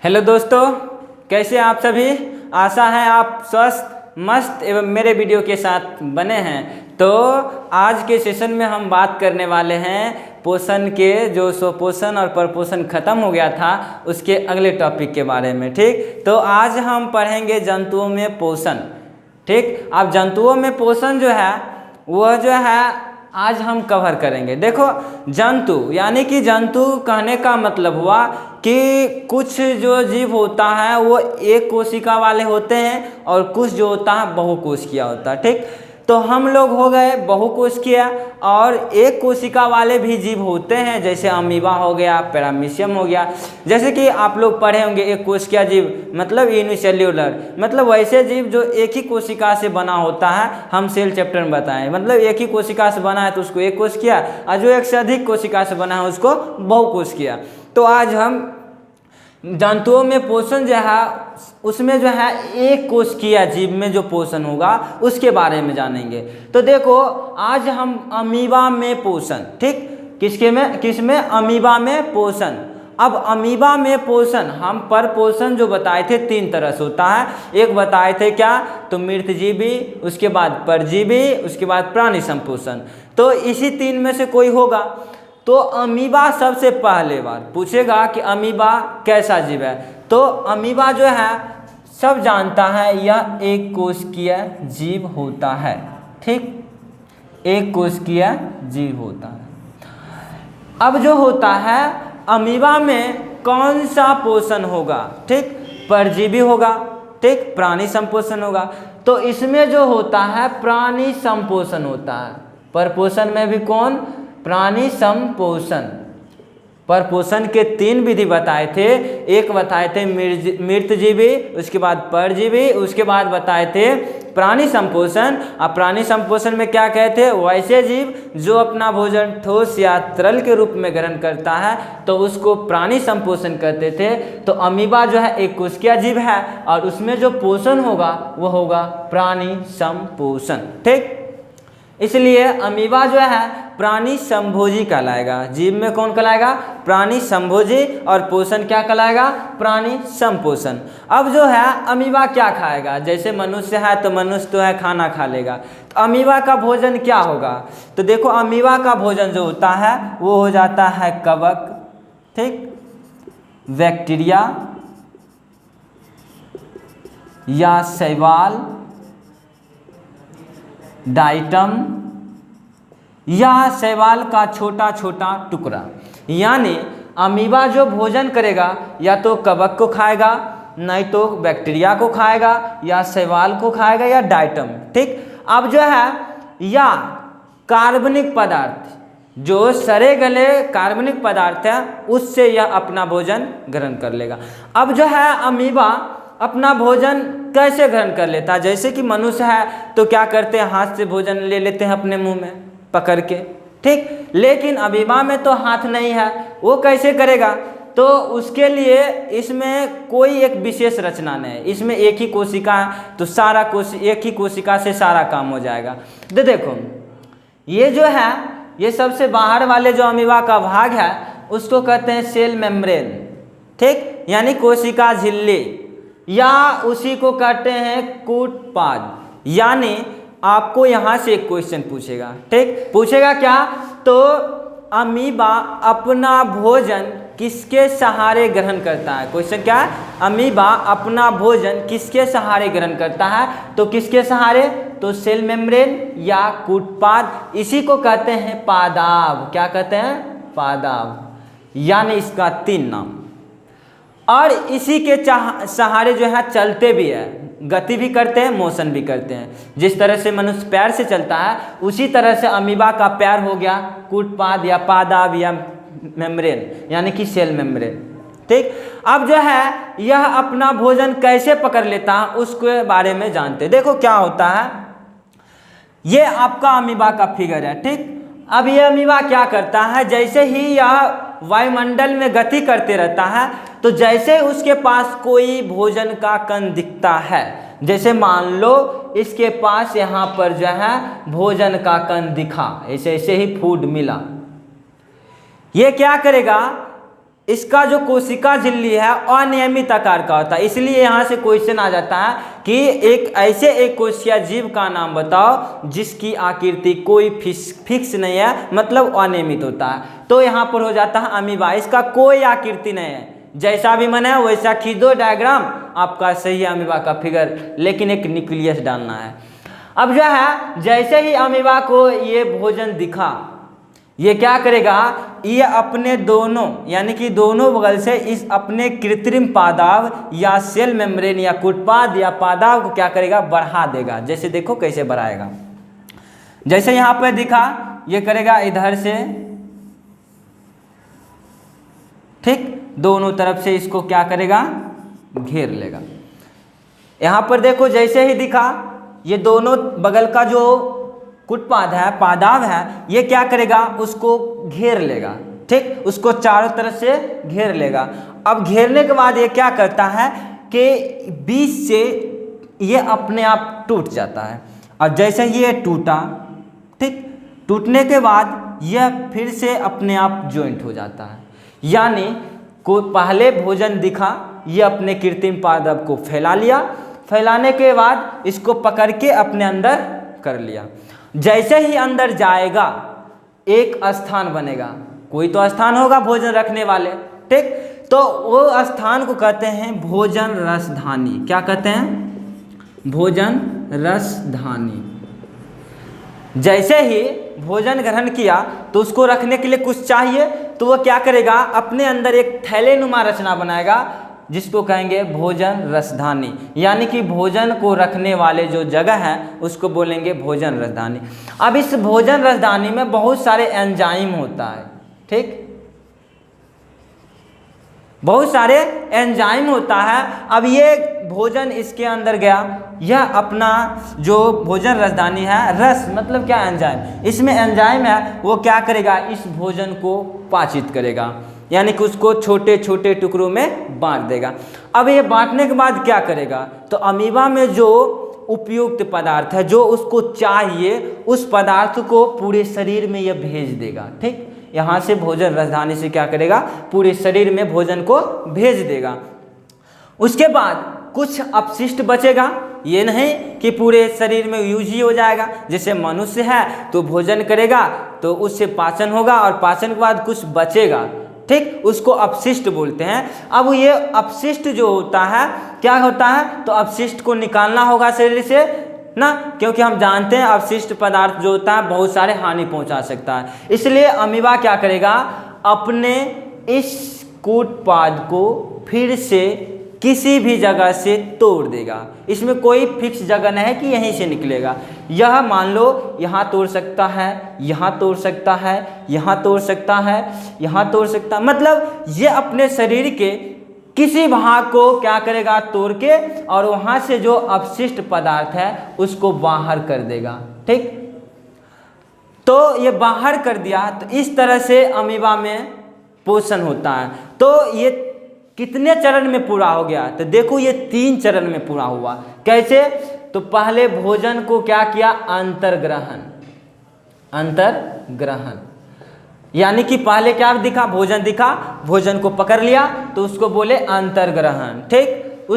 Hello दोस्तों, कैसे आप सभी। आशा है आप स्वस्थ मस्त एवं मेरे वीडियो के साथ बने हैं। तो आज के सेशन में हम बात करने वाले हैं पोषण के, जो सुपोषण और प्रपोषण खत्म हो गया था उसके अगले टॉपिक के बारे में। ठीक, तो आज हम पढ़ेंगे जंतुओं में पोषण। ठीक, अब जंतुओं में पोषण जो है वह जो है आज हम कवर करेंगे। देखो, जंतु यानी कि जंतु कहने का मतलब हुआ कि कुछ जो जीव होता है वो एक कोशिका वाले होते हैं और कुछ जो होता है बहुकोशिकीय होता है। ठीक, तो हम लोग हो गए बहुकोशिकीय, और एक कोशिका वाले भी जीव होते हैं, जैसे अमीबा हो गया, पैरामीशियम हो गया। जैसे कि आप लोग पढ़े होंगे एक कोशिकीय जीव मतलब यूनिसेल्यूलर, मतलब वैसे जीव जो एक ही कोशिका से बना होता है। हम सेल चैप्टर में बताएं, मतलब एक ही कोशिका से बना है तो उसको एक कोशिकीय, और जो एक से अधिक कोशिका से बना है उसको बहुकोशिकीय। तो आज हम जंतुओं में पोषण जो है उसमें जो है एक कोशिकीय जीव में जो पोषण होगा उसके बारे में जानेंगे। तो देखो, आज हम अमीबा में पोषण, ठीक, किसमें अमीबा में पोषण। अब अमीबा में पोषण हम पर पोषण जो बताए थे तीन तरह से होता है। एक बताए थे क्या, तो मृतजीवी, उसके बाद परजीवी, उसके बाद प्राणी संपोषण। तो इसी तीन में से कोई होगा। तो अमीबा सबसे पहले बार पूछेगा कि अमीबा कैसा जीव है। तो अमीबा जो है सब जानता है यह एक कोशिकीय जीव होता है। ठीक, एक कोशिकीय जीव होता है। अब जो होता है अमीबा में कौन सा पोषण होगा, ठीक, परजीवी होगा, ठीक, प्राणी संपोषण होगा। तो इसमें जो होता है प्राणी संपोषण होता है। परपोषण में भी कौन, प्राणी संपोषण। परपोषण के तीन विधि बताए थे। एक बताए थे मृतजीवी, उसके बाद परजीवी, उसके बाद बताए थे प्राणी संपोषण। और प्राणी संपोषण में क्या कहते हैं, वैसे जीव जो अपना भोजन ठोस या तरल के रूप में ग्रहण करता है तो उसको प्राणी संपोषण कहते थे। तो अमीबा जो है एक कोशिकीय जीव है और उसमें जो पोषण होगा वो होगा प्राणी संपोषण। ठीक, इसलिए अमीबा जो है प्राणी संभोजी कहलाएगा। जीव में कौन कहलाएगा, प्राणी संभोजी, और पोषण क्या कहलाएगा, प्राणी संपोषण। अब जो है अमीबा क्या खाएगा, जैसे मनुष्य है तो मनुष्य तो है खाना खा लेगा, तो अमीबा का भोजन क्या होगा। तो देखो, अमीबा का भोजन जो होता है वो हो जाता है कवक, ठीक, बैक्टीरिया या शैवाल, डाइटम या शैवाल का छोटा छोटा टुकड़ा। यानी अमीबा जो भोजन करेगा या तो कवक को खाएगा, नहीं तो बैक्टीरिया को खाएगा, या शैवाल को खाएगा, या डाइटम। ठीक, अब जो है या कार्बनिक पदार्थ, जो सड़े गले कार्बनिक पदार्थ है उससे यह अपना भोजन ग्रहण कर लेगा। अब जो है अमीबा अपना भोजन कैसे ग्रहण कर लेता है, जैसे कि मनुष्य है तो क्या करते हैं, हाथ से भोजन ले लेते हैं अपने मुंह में पकड़ के। ठीक, लेकिन अमीबा में तो हाथ नहीं है, वो कैसे करेगा। तो उसके लिए इसमें कोई एक विशेष रचना नहीं है, इसमें एक ही कोशिका है तो सारा एक ही कोशिका से सारा काम हो जाएगा। तो देखो, ये जो है ये सबसे बाहर वाले जो अमीबा का भाग है उसको कहते हैं सेल मेम्ब्रेन। ठीक, यानी कोशिका झिल्ली, या उसी को कहते हैं कूटपाद। यानी आपको यहाँ से एक क्वेश्चन पूछेगा, ठीक, पूछेगा क्या, तो अमीबा अपना भोजन किसके सहारे ग्रहण करता है। क्वेश्चन क्या है, अमीबा अपना भोजन किसके सहारे ग्रहण करता है। तो किसके सहारे, तो सेल मेम्ब्रेन या कूटपाद, इसी को कहते हैं पादाव। क्या कहते हैं, पादाव, यानी इसका तीन नाम। और इसी के सहारे जो है चलते भी है, गति भी करते हैं, मोशन भी करते हैं। जिस तरह से मनुष्य पैर से चलता है उसी तरह से अमीबा का पैर हो गया कूटपाद या पादाव या मेम्ब्रेन, यानी कि सेल मेम्ब्रेन। ठीक, अब जो है यह अपना भोजन कैसे पकड़ लेता है उसके बारे में जानते हैं। देखो क्या होता है, ये आपका अमीबा का फिगर है। ठीक, अब ये अमीबा क्या करता है, जैसे ही यह वायुमंडल में गति करते रहता है तो जैसे उसके पास कोई भोजन का कण दिखता है, जैसे मान लो इसके पास यहाँ पर जो है भोजन का कण दिखा, ऐसे ऐसे ही फूड मिला, ये क्या करेगा, इसका जो कोशिका झिल्ली है अनियमित आकार का होता है। इसलिए यहाँ से क्वेश्चन आ जाता है कि एक कोशिका जीव का नाम बताओ जिसकी आकृति कोई फिक्स नहीं है, मतलब अनियमित होता है। तो यहाँ पर हो जाता है अमीबा। इसका कोई आकृति नहीं है, जैसा भी मन है वैसा खींच दो डायग्राम, आपका सही है अमीबा का फिगर, लेकिन एक न्यूक्लियस डालना है। अब जो है जैसे ही अमीबा को ये भोजन दिखा, ये क्या करेगा, ये अपने दोनों यानी कि दोनों बगल से इस अपने कृत्रिम पादाव या सेल मेम्ब्रेन या कुटपाद या पादाव को क्या करेगा, बढ़ा देगा। जैसे देखो कैसे बढ़ाएगा, जैसे यहाँ पर दिखा, ये करेगा इधर से, ठीक, दोनों तरफ से इसको क्या करेगा, घेर लेगा। यहाँ पर देखो जैसे ही दिखा, ये दोनों बगल का जो कुटपाद है, पादाव है, ये क्या करेगा, उसको घेर लेगा, ठीक, उसको चारों तरफ से घेर लेगा। अब घेरने के बाद ये क्या करता है कि बीच से ये अपने आप टूट जाता है, और जैसे ये टूटा, ठीक, टूटने के बाद यह फिर से अपने आप ज्वाइंट हो जाता है। यानी को पहले भोजन दिखा, ये अपने कृत्रिम पादप को फैला लिया, फैलाने के बाद इसको पकड़ के अपने अंदर कर लिया। जैसे ही अंदर जाएगा एक स्थान बनेगा, कोई तो स्थान होगा भोजन रखने वाले, ठीक, तो वो स्थान को कहते हैं भोजन रसधानी। क्या कहते हैं, भोजन रसधानी। जैसे ही भोजन ग्रहण किया तो उसको रखने के लिए कुछ चाहिए, तो वो क्या करेगा, अपने अंदर एक थैलेनुमा रचना बनाएगा जिसको कहेंगे भोजन रसधानी। यानी कि भोजन को रखने वाले जो जगह है उसको बोलेंगे भोजन रसधानी। अब इस भोजन रसधानी में बहुत सारे एंजाइम होता है, ठीक, बहुत सारे एंजाइम होता है। अब ये भोजन इसके अंदर गया, यह अपना जो भोजन रसधानी है, रस मतलब क्या, एंजाइम, इसमें एंजाइम है, वो क्या करेगा, इस भोजन को पाचित करेगा, यानी कि उसको छोटे छोटे टुकड़ों में बांट देगा। अब ये बांटने के बाद क्या करेगा, तो अमीबा में जो उपयुक्त पदार्थ है, जो उसको चाहिए, उस पदार्थ को पूरे शरीर में यह भेज देगा, ठीक, यहाँ से भोजन रसधानी से क्या करेगा, पूरे शरीर में भोजन को भेज देगा। उसके बाद कुछ अपशिष्ट बचेगा, ये नहीं कि पूरे शरीर में यूज ही हो जाएगा। जैसे मनुष्य है तो भोजन करेगा तो उससे पाचन होगा, और पाचन के बाद कुछ बचेगा, ठीक, उसको अपशिष्ट बोलते हैं। अब ये अपशिष्ट जो होता है, क्या होता है, तो अपशिष्ट को निकालना होगा शरीर से ना, क्योंकि हम जानते हैं अपशिष्ट पदार्थ जो होता है बहुत सारे हानि पहुंचा सकता है। इसलिए अमीबा क्या करेगा, अपने इस कूटपाद को फिर से किसी भी जगह से तोड़ देगा। इसमें कोई फिक्स जगह नहीं है कि यहीं से निकलेगा। यह मान लो यहाँ तोड़ सकता है, यहाँ तोड़ सकता है, यहाँ तोड़ सकता है, यहाँ तोड़ सकता है, मतलब ये अपने शरीर के किसी भाग को क्या करेगा, तोड़ के, और वहाँ से जो अपशिष्ट पदार्थ है उसको बाहर कर देगा, ठीक। तो ये बाहर कर दिया, तो इस तरह से अमीबा में पोषण होता है। तो ये कितने चरण में पूरा हो गया, तो देखो ये 3 चरण में पूरा हुआ। कैसे, तो पहले भोजन को क्या किया, अंतर्ग्रहण, अंतर्ग्रहण, यानी कि पहले क्या दिखा, भोजन दिखा, भोजन को पकड़ लिया तो उसको बोले अंतर्ग्रहण, ठीक।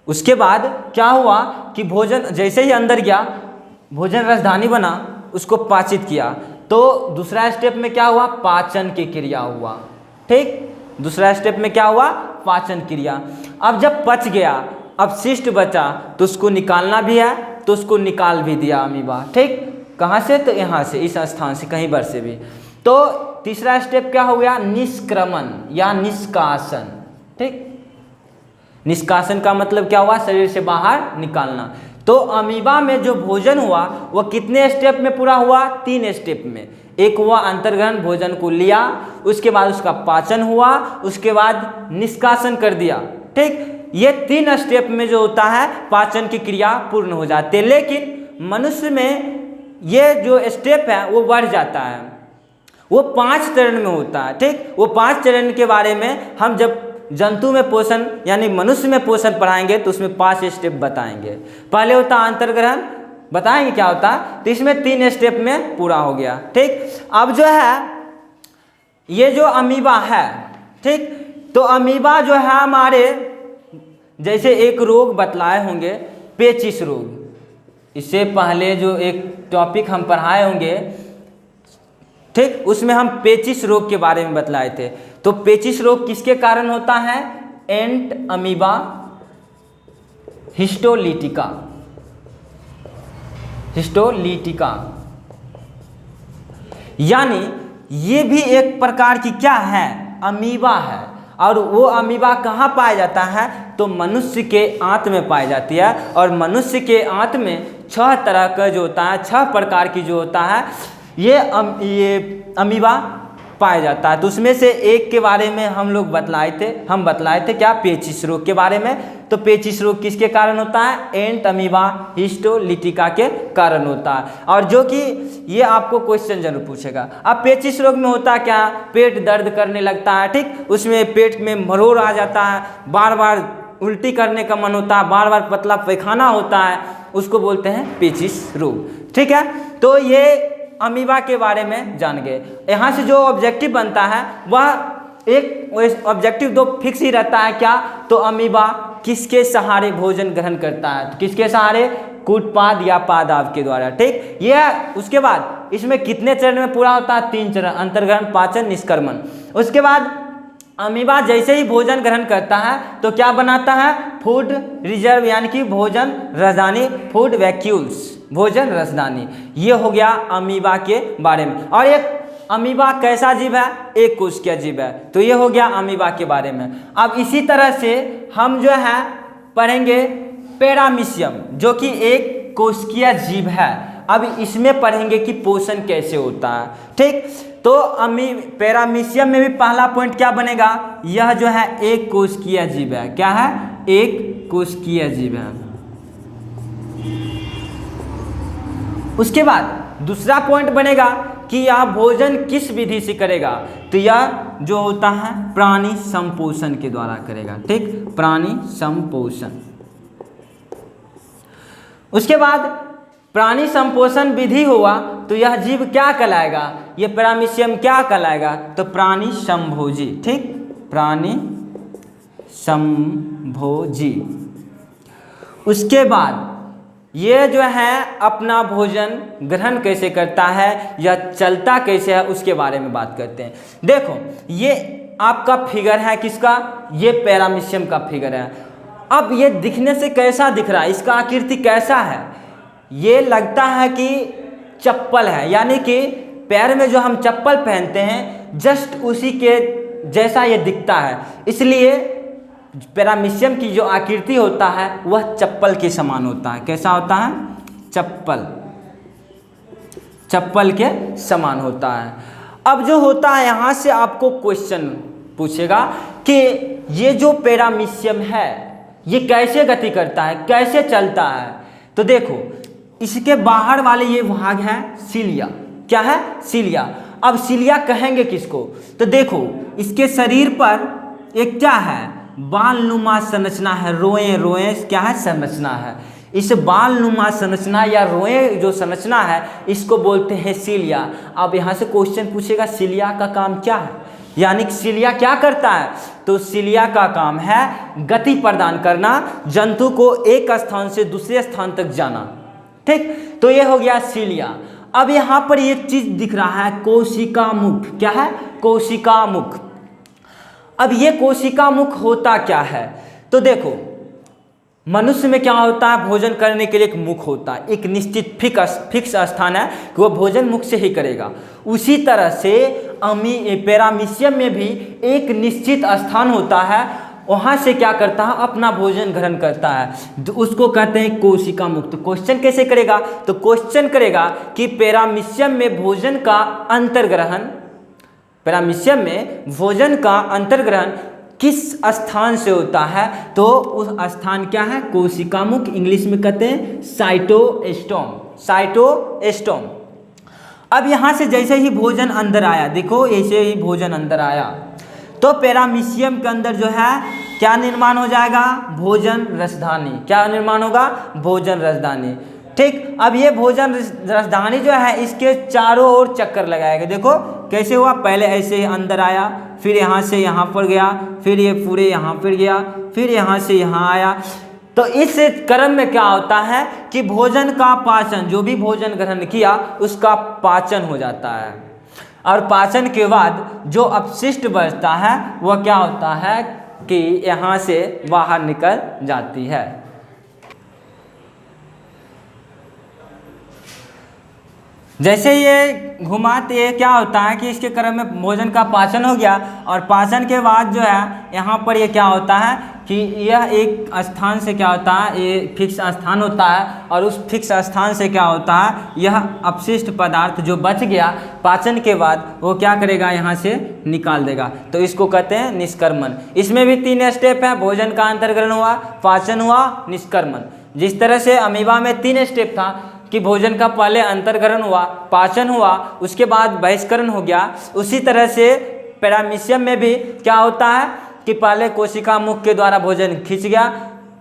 उसके बाद क्या हुआ कि भोजन जैसे ही अंदर गया, भोजन रसधानी बना, उसको पाचित किया, तो दूसरा स्टेप में क्या हुआ, पाचन की क्रिया हुआ, ठीक। दूसरा स्टेप में क्या हुआ, पाचन क्रिया। अब जब पच गया, अपशिष्ट बचा, तो उसको निकालना भी है, तो उसको निकाल भी दिया अमीबा, ठीक। कहाँ से, तो यहाँ से, इस स्थान से, कहीं पर से भी। तो तीसरा स्टेप क्या हो गया, निष्क्रमण या निष्कासन, ठीक। निष्कासन का मतलब क्या हुआ, शरीर से बाहर निकालना। तो अमीबा में जो भोजन हुआ वो कितने स्टेप में पूरा हुआ, 3 स्टेप में। एक हुआ अंतर्ग्रहण, भोजन को लिया, उसके बाद उसका पाचन हुआ, उसके बाद निष्कासन कर दिया, ठीक। ये 3 स्टेप में जो होता है पाचन की क्रिया पूर्ण हो जाती है। लेकिन मनुष्य में ये जो स्टेप है वो बढ़ जाता है, वो 5 चरण में होता है, ठीक। वो 5 चरण के बारे में हम जब जंतु में पोषण यानी मनुष्य में पोषण पढ़ाएंगे तो उसमें 5 स्टेप बताएंगे। पहले होता है अंतर्ग्रहण, बताएंगे क्या होता है, तो इसमें 3 स्टेप में पूरा हो गया, ठीक। अब जो है ये जो अमीबा है, ठीक, तो अमीबा जो है हमारे, जैसे एक रोग बतलाए होंगे पेचिश रोग, इससे पहले जो एक टॉपिक हम पढ़ाए होंगे, ठीक, उसमें हम पेचिश रोग के बारे में बतलाए थे। तो पेचिश रोग किसके कारण होता है? एंट अमीबा हिस्टोलिटिका, हिस्टोलिटिका, यानी ये भी एक प्रकार की क्या है? अमीबा है। और वो अमीबा कहाँ पाया जाता है? तो मनुष्य के आंत में पाई जाती है। और मनुष्य के आंत में 6 तरह का जो होता है, 6 प्रकार की जो होता है, ये अमीबा पाया जाता है। तो उसमें से एक के बारे में हम लोग बतलाए थे क्या? पेचिश रोग के बारे में। तो पेचिश रोग किसके कारण होता है? एंट अमीबा हिस्टोलिटिका के कारण होता है। और जो कि ये आपको क्वेश्चन जरूर पूछेगा। अब पेचिश रोग में होता क्या? पेट दर्द करने लगता है, ठीक, उसमें पेट में मरोड़ आ जाता है, बार बार उल्टी करने का मन होता है, बार बार पतला पैखाना होता है, उसको बोलते हैं पेचिश रोग, ठीक है। तो ये अमीबा के बारे में जान गए। यहाँ से जो ऑब्जेक्टिव बनता है वह एक ऑब्जेक्टिव 2 फिक्स ही रहता है, क्या? तो अमीबा किसके सहारे भोजन ग्रहण करता है? तो किसके सहारे? कूटपाद या पादाव के द्वारा, ठीक। यह उसके बाद इसमें कितने चरण में पूरा होता है? 3 चरण, अंतर्ग्रहण, पाचन, निष्क्रमण। उसके बाद अमीबा जैसे ही भोजन ग्रहण करता है तो क्या बनाता है? फूड रिजर्व, यानी कि भोजन राजधानी, फूड वैक्यूल्स, भोजन राजधानी। ये हो गया अमीबा के बारे में। और एक अमीबा कैसा जीव है? एक कोशिकीय जीव है। तो ये हो गया अमीबा के बारे में। अब इसी तरह से हम जो है पढ़ेंगे पैरामीशियम, जो कि एक कोशिकीय जीव है। अब इसमें पढ़ेंगे कि पोषण कैसे होता है, ठीक। तो पैरामीशियम में भी पहला पॉइंट क्या बनेगा? यह जो है एक कोशिकीय जीव है। क्या है? एक कोशिकीय जीव है। उसके बाद दूसरा पॉइंट बनेगा कि यह भोजन किस विधि से करेगा? तो यह जो होता है प्राणी संपोषण के द्वारा करेगा, ठीक, प्राणी संपोषण। उसके बाद प्राणी संपोषण विधि हुआ तो यह जीव क्या कहलाएगा? यह पैरामीशियम क्या कहलाएगा? तो प्राणी संभोजी, ठीक, प्राणी संभोजी। उसके बाद ये जो है अपना भोजन ग्रहण कैसे करता है या चलता कैसे है, उसके बारे में बात करते हैं। देखो ये आपका फिगर है किसका? ये पैरामीशियम का फिगर है। अब ये दिखने से कैसा दिख रहा है? इसका आकृति कैसा है? ये लगता है कि चप्पल है, यानी कि पैर में जो हम चप्पल पहनते हैं जस्ट उसी के जैसा ये दिखता है। इसलिए पैरामीशियम की जो आकृति होता है वह चप्पल के समान होता है। कैसा होता है? चप्पल, चप्पल के समान होता है। अब जो होता है यहाँ से आपको क्वेश्चन पूछेगा कि ये जो पैरामीशियम है ये कैसे गति करता है, कैसे चलता है? तो देखो इसके बाहर वाले ये भाग है सिलिया। क्या है? सिलिया। अब सिलिया कहेंगे किसको? तो देखो इसके शरीर पर एक क्या है? बालनुमा संरचना है, रोए क्या है? संरचना है। इस बालनुमा संरचना या रोए जो संरचना है इसको बोलते हैं सिलिया। अब यहाँ से क्वेश्चन पूछेगा सिलिया का काम क्या है, यानी कि सिलिया क्या करता है? तो सिलिया का काम है गति प्रदान करना, जंतु को एक स्थान से दूसरे स्थान तक जाना, ठीक। तो ये हो गया सिलिया। अब यहाँ पर एक चीज दिख रहा है कोशिका मुख। क्या है? कोशिका मुख। अब ये कोशिका मुख होता क्या है? तो देखो मनुष्य में क्या होता है? भोजन करने के लिए एक मुख होता है, एक निश्चित फिक्स स्थान है कि वह भोजन मुख से ही करेगा। उसी तरह से पैरामीशियम में भी एक निश्चित स्थान होता है, वहाँ से क्या करता है? अपना भोजन ग्रहण करता है, उसको कहते हैं कोशिका मुख। तो क्वेश्चन कैसे करेगा? तो क्वेश्चन करेगा कि पैरामीशियम में भोजन का अंतर्ग्रहण, पैरामीशियम में भोजन का अंतर्ग्रहण किस स्थान से होता है? तो उस स्थान क्या है? कोशिका मुख, इंग्लिश में कहते हैं साइटोस्टोम, साइटोस्टोम। अब यहाँ से जैसे ही भोजन अंदर आया, देखो ऐसे ही भोजन अंदर आया तो पैरामीशियम के अंदर जो है क्या निर्माण हो जाएगा? भोजन रसधानी। क्या निर्माण होगा? भोजन रसधानी, ठीक। अब ये भोजन रसधानी जो है इसके चारों ओर चक्कर लगाएगा। देखो कैसे हुआ, पहले ऐसे ही अंदर आया, फिर यहाँ से यहाँ पर गया, फिर ये पूरे यहाँ पर गया, फिर यहाँ से यहाँ आया। तो इस क्रम में क्या होता है कि भोजन का पाचन, जो भी भोजन ग्रहण किया उसका पाचन हो जाता है, और पाचन के बाद जो अपशिष्ट बचता है वह क्या होता है कि यहाँ से बाहर निकल जाती है। जैसे ये घुमाते ये क्या होता है कि इसके क्रम में भोजन का पाचन हो गया, और पाचन के बाद जो है यहाँ पर ये क्या होता है कि यह एक स्थान से क्या होता है, ये फिक्स स्थान होता है, और उस फिक्स स्थान से क्या होता है, यह अपशिष्ट पदार्थ जो बच गया पाचन के बाद वो क्या करेगा, यहाँ से निकाल देगा। तो इसको कहते हैं निष्क्रमण। इसमें भी 3 स्टेप है, भोजन का अंतर्ग्रहण हुआ, पाचन हुआ, निष्क्रमण। जिस तरह से अमीबा में 3 स्टेप था कि भोजन का पहले अंतर्ग्रहण हुआ, पाचन हुआ, उसके बाद बहिष्करण हो गया, उसी तरह से पैरामीशियम में भी क्या होता है कि पहले कोशिका मुख के द्वारा भोजन खींच गया,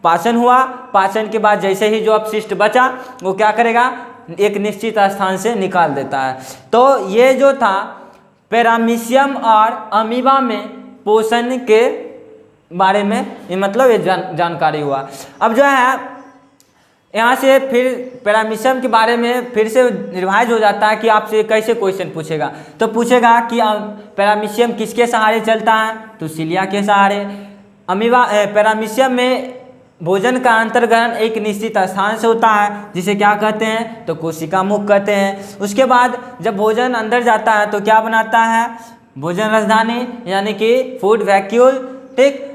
पाचन हुआ, पाचन के बाद जैसे ही जो अपशिष्ट बचा वो क्या करेगा, एक निश्चित स्थान से निकाल देता है। तो ये जो था पैरामीशियम और अमीबा में पोषण के बारे में मतलब ये जानकारी हुआ। अब जो है यहाँ से फिर पैरामीशियम के बारे में फिर से रिवाइज हो जाता है कि आपसे कैसे क्वेश्चन पूछेगा। तो पूछेगा कि पैरामीशियम किसके सहारे चलता है, तो सिलिया के सहारे। अमीबा पैरामीशियम में भोजन का अंतर्ग्रहण एक निश्चित स्थान से होता है, जिसे क्या कहते हैं, तो कोशिका मुख कहते हैं। उसके बाद जब भोजन अंदर जाता है तो क्या बनाता है, भोजन राजधानी यानी कि फूड वैक्यूल। ठीक,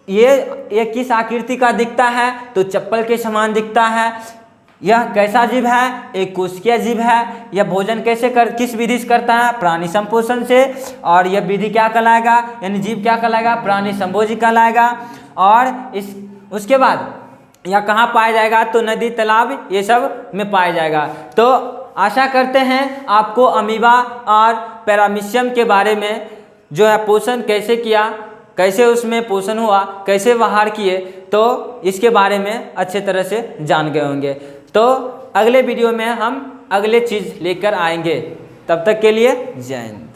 ये किस आकृति का दिखता है, तो चप्पल के समान दिखता है। यह कैसा जीव है, एक कोशिकीय जीव है। यह भोजन किस विधि से करता है, प्राणी संपोषण से। और यह विधि क्या कहलाएगा, यानी जीव क्या कहलाएगा, प्राणी संभोजी कहलाएगा। और उसके बाद यह कहाँ पाया जाएगा, तो नदी तालाब ये सब में पाया जाएगा। तो आशा करते हैं आपको अमीबा और पैरामीशियम के बारे में जो है पोषण कैसे किया, कैसे उसमें पोषण हुआ, कैसे बाहर किए, तो इसके बारे में अच्छे तरह से जान गए होंगे। तो अगले वीडियो में हम अगले चीज़ लेकर आएंगे। तब तक के लिए जय हिंद।